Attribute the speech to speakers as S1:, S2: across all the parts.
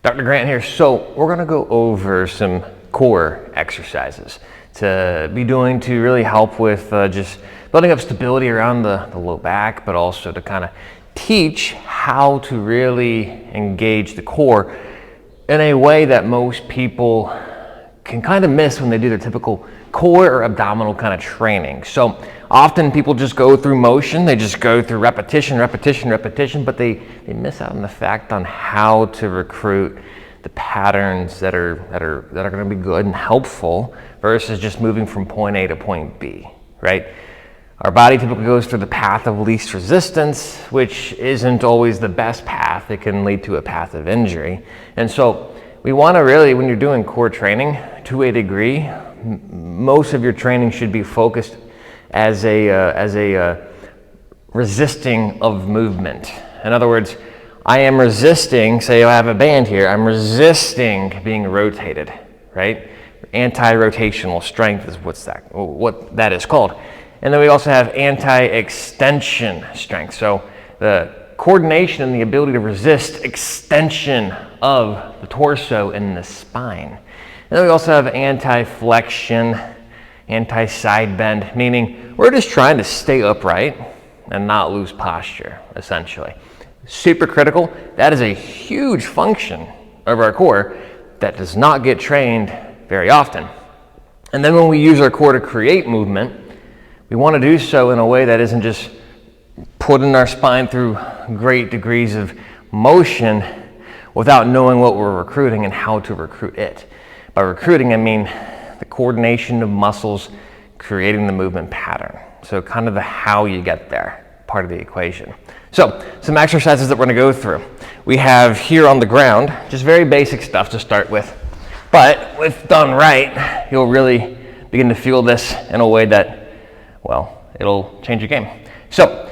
S1: Dr. Grant here. So we're gonna go over some core exercises to be doing to really help with just building up stability around the low back, but also to kind of teach how to really engage the core in a way that most people can kind of miss when they do their typical core or abdominal kind of training. So often people just go through motion, they just go through repetition, but they miss out on the fact on how to recruit the patterns that are going to be good and helpful versus just moving from point A to point B, right? Our body typically goes through the path of least resistance, which isn't always the best path. It can lead to a path of injury. And so we want to really, when you're doing core training, to a degree, most of your training should be focused as a resisting of movement. In other words, I am resisting, say I have a band here, I'm resisting being rotated, right? Anti-rotational strength is what that is called. And then we also have anti-extension strength. So the coordination and the ability to resist extension of the torso and the spine. And then we also have anti-flexion, anti-side bend, meaning we're just trying to stay upright and not lose posture, essentially. Super critical. That is a huge function of our core that does not get trained very often. And then when we use our core to create movement, we want to do so in a way that isn't just putting our spine through great degrees of motion without knowing what we're recruiting and how to recruit it. By recruiting, I mean the coordination of muscles creating the movement pattern. So kind of the how you get there part of the equation. So some exercises that we're going to go through. We have here on the ground, just very basic stuff to start with. But if done right, you'll really begin to feel this in a way that, well, it'll change your game. So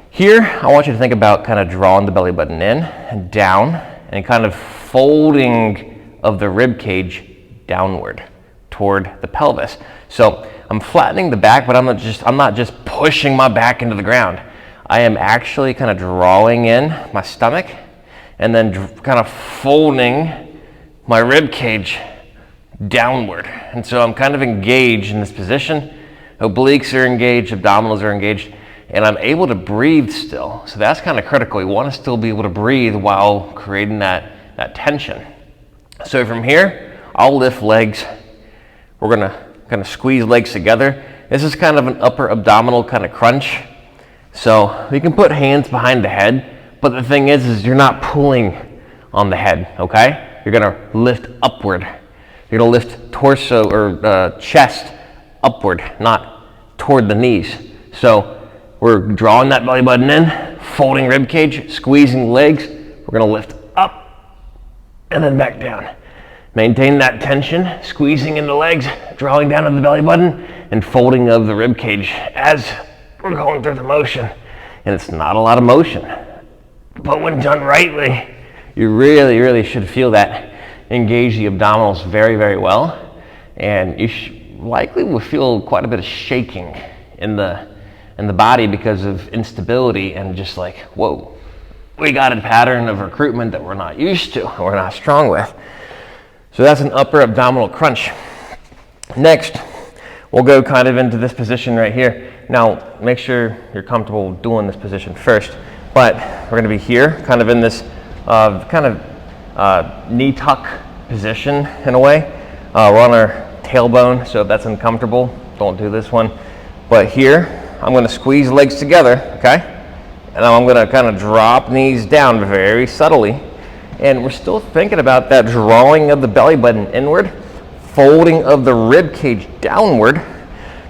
S1: here, I want you to think about kind of drawing the belly button in and down and kind of folding of the rib cage downward toward the pelvis. So I'm flattening the back, but I'm not just pushing my back into the ground. I am actually kind of drawing in my stomach and then kind of folding my rib cage downward. And so I'm kind of engaged in this position. Obliques are engaged, abdominals are engaged, and I'm able to breathe still. So that's kind of critical. You want to still be able to breathe while creating that tension. So from here, I'll lift legs. We're gonna kind of squeeze legs together. This is kind of an upper abdominal kind of crunch. So you can put hands behind the head, but the thing is you're not pulling on the head, okay? You're gonna lift upward. You're gonna lift torso or chest upward, not toward the knees. So we're drawing that belly button in, folding rib cage, squeezing legs. We're gonna lift up and then back down. Maintain that tension, squeezing in the legs, drawing down on the belly button, and folding of the rib cage as we're going through the motion. And it's not a lot of motion, but when done rightly, you really, really should feel that engage the abdominals very, very well. And you likely will feel quite a bit of shaking in the body because of instability and just like, whoa, we got a pattern of recruitment that we're not used to, we're not strong with. So that's an upper abdominal crunch. Next, we'll go kind of into this position right here. Now, make sure you're comfortable doing this position first, but we're gonna be here, kind of in this knee tuck position in a way. We're on our tailbone, so if that's uncomfortable, don't do this one. But here, I'm gonna squeeze legs together, okay? And I'm gonna kind of drop knees down very subtly. And we're still thinking about that drawing of the belly button inward, folding of the rib cage downward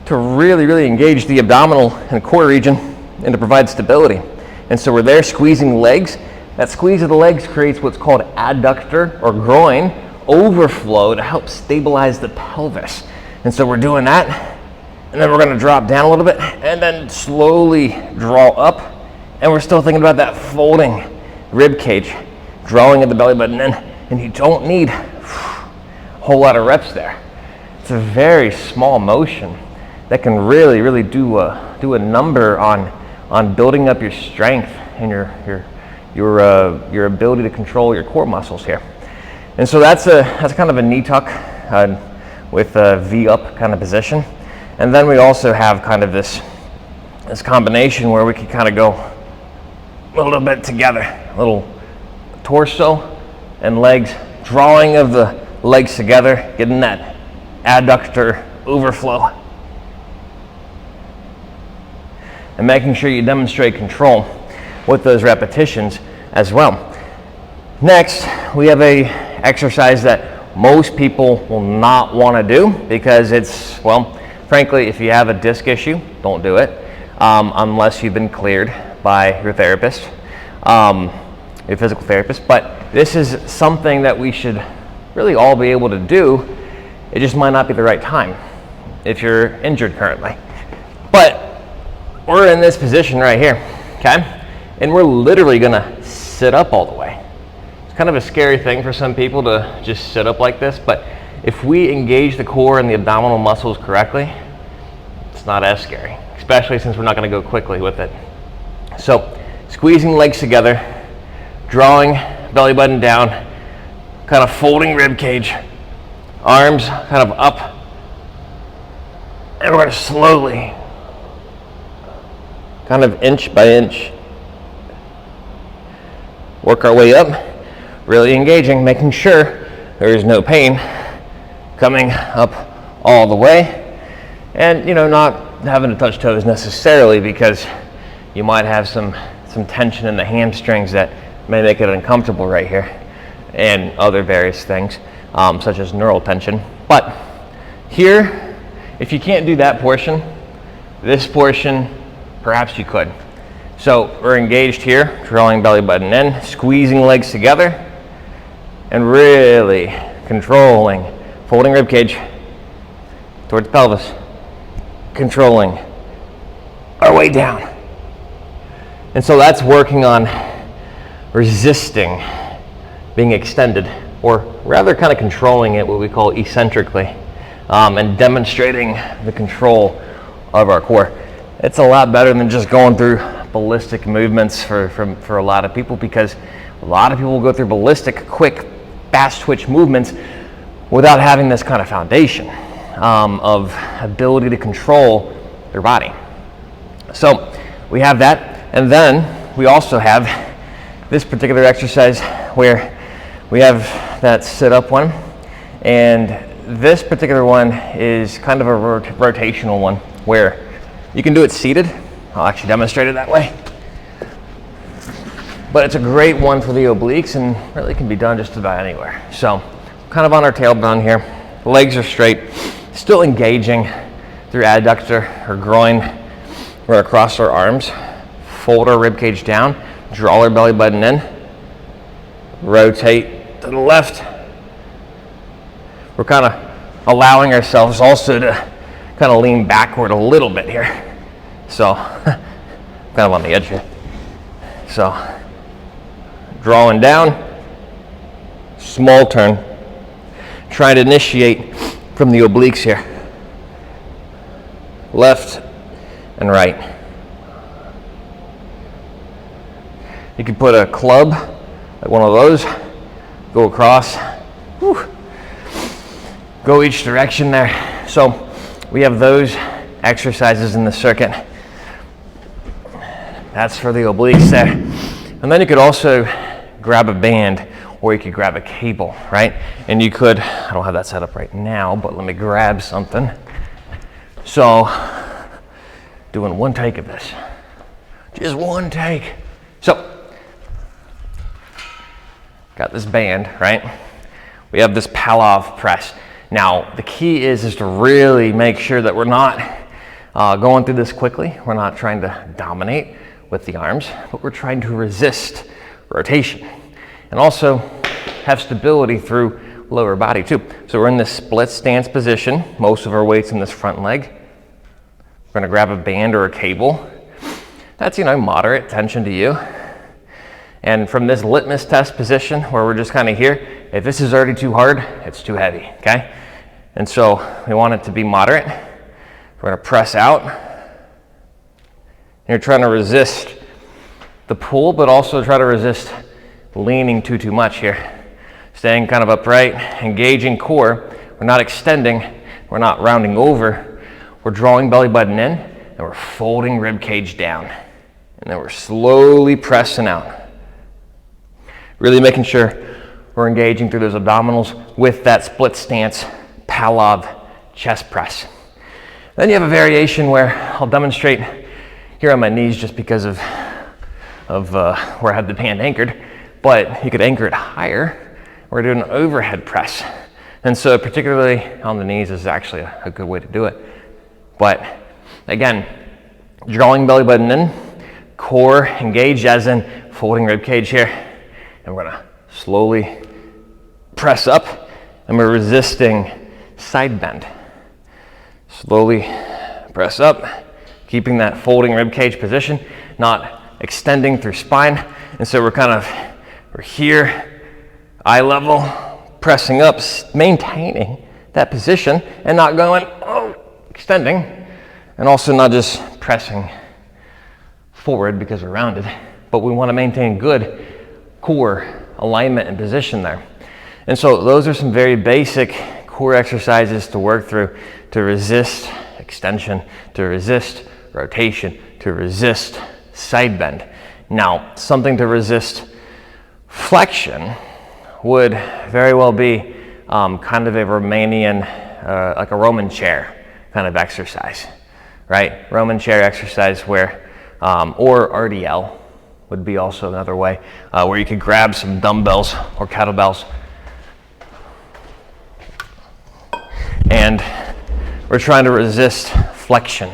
S1: to really, really engage the abdominal and core region and to provide stability. And so we're there squeezing legs. That squeeze of the legs creates what's called adductor or groin overflow to help stabilize the pelvis. And so we're doing that, and then we're gonna drop down a little bit and then slowly draw up. And we're still thinking about that folding rib cage, drawing at the belly button in, and you don't need a whole lot of reps there. It's a very small motion that can really, really do a number on building up your strength and your ability to control your core muscles here. And so that's kind of a knee tuck with a V up kind of position. And then we also have kind of this combination where we can kind of go a little bit together, a little torso and legs, drawing of the legs together, getting that adductor overflow, and making sure you demonstrate control with those repetitions as well. Next, we have a exercise that most people will not want to do because it's, well, frankly, if you have a disc issue, don't do it unless you've been cleared by your therapist, your physical therapist. But this is something that we should really all be able to do. It just might not be the right time if you're injured currently. But we're in this position right here, okay? And we're literally gonna sit up all the way. It's kind of a scary thing for some people to just sit up like this, but if we engage the core and the abdominal muscles correctly, it's not as scary, especially since we're not gonna go quickly with it. So, squeezing legs together, drawing belly button down, kind of folding rib cage, arms kind of up, and we're gonna slowly, kind of inch by inch, work our way up, really engaging, making sure there is no pain coming up all the way. And, you know, not having to touch toes necessarily because you might have some tension in the hamstrings that may make it uncomfortable right here, and other various things, such as neural tension. But here, if you can't do that portion, this portion, perhaps you could. So we're engaged here, drawing belly button in, squeezing legs together, and really controlling, folding rib cage towards the pelvis, controlling our way down. And so that's working on resisting being extended, or rather kind of controlling it, what we call eccentrically, and demonstrating the control of our core. It's a lot better than just going through ballistic movements for a lot of people, because a lot of people will go through ballistic, quick, fast twitch movements without having this kind of foundation of ability to control their body. So we have that, and then we also have this particular exercise where we have that sit-up one, and this particular one is kind of a rotational one where you can do it seated. I'll actually demonstrate it that way. But it's a great one for the obliques and really can be done just about anywhere. So kind of on our tailbone here, legs are straight, still engaging through adductor or groin. We're gonna cross our arms, fold our rib cage down, draw our belly button in, rotate to the left. We're kind of allowing ourselves also to kind of lean backward a little bit here. So, kind of on the edge here. So, drawing down, small turn. Trying to initiate from the obliques here. Left and right. You can put a club, like one of those, go across, whew, go each direction there. So, we have those exercises in the circuit. That's for the obliques there. And then you could also grab a band, or you could grab a cable, right? And you could, I don't have that set up right now, but let me grab something. So, doing one take of this. Just one take. So, got this band, right? We have this Paloff press. Now, the key is to really make sure that we're not going through this quickly. We're not trying to dominate with the arms, but we're trying to resist rotation and also have stability through lower body too. So we're in this split stance position, most of our weight's in this front leg. We're gonna grab a band or a cable. That's, you know, moderate tension to you. And from this litmus test position where we're just kind of here, if this is already too hard, it's too heavy, okay? And so we want it to be moderate. We're gonna press out. You're trying to resist the pull, but also try to resist leaning too much here. Staying kind of upright, engaging core. We're not extending, we're not rounding over. We're drawing belly button in, and we're folding rib cage down. And then we're slowly pressing out. Really making sure we're engaging through those abdominals with that split stance Paloff chest press. Then you have a variation where I'll demonstrate here on my knees just because of where I have the band anchored, but you could anchor it higher. We're doing an overhead press. And so particularly on the knees is actually a good way to do it. But again, drawing belly button in, core engaged as in folding rib cage here. And we're gonna slowly press up, and we're resisting side bend. Slowly press up, keeping that folding rib cage position, not extending through spine. And so we're here, eye level, pressing up, maintaining that position and not going, extending, and also not just pressing forward because we're rounded, but we want to maintain good core alignment and position there. And so those are some very basic core exercises to work through to resist extension, to resist rotation, to resist side bend. Now, something to resist flexion would very well be kind of a Romanian, like a Roman chair kind of exercise, right? Roman chair exercise where, or RDL would be also another way, where you could grab some dumbbells or kettlebells. And we're trying to resist flexion.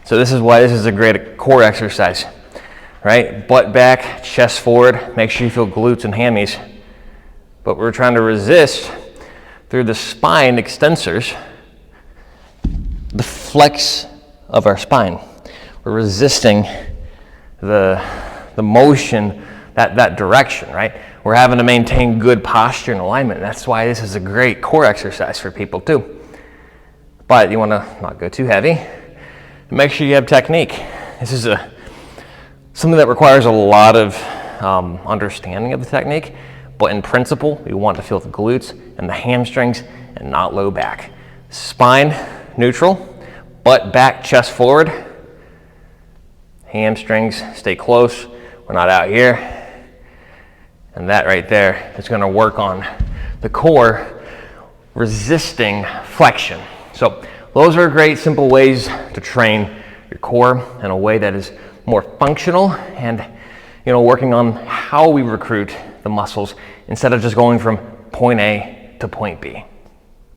S1: So this is why this is a great core exercise, right? Butt back, chest forward, make sure you feel glutes and hammies. But we're trying to resist through the spine extensors, the flex of our spine. We're resisting the motion, that direction, right? We're having to maintain good posture and alignment. That's why this is a great core exercise for people too. But you want to not go too heavy. Make sure you have technique. This is something that requires a lot of understanding of the technique. But in principle, we want to feel the glutes and the hamstrings and not low back. Spine neutral, butt back, chest forward. Hamstrings stay close. We're not out here. And that right there is going to work on the core resisting flexion. So those are great simple ways to train your core in a way that is more functional and working on how we recruit the muscles instead of just going from point A to point B.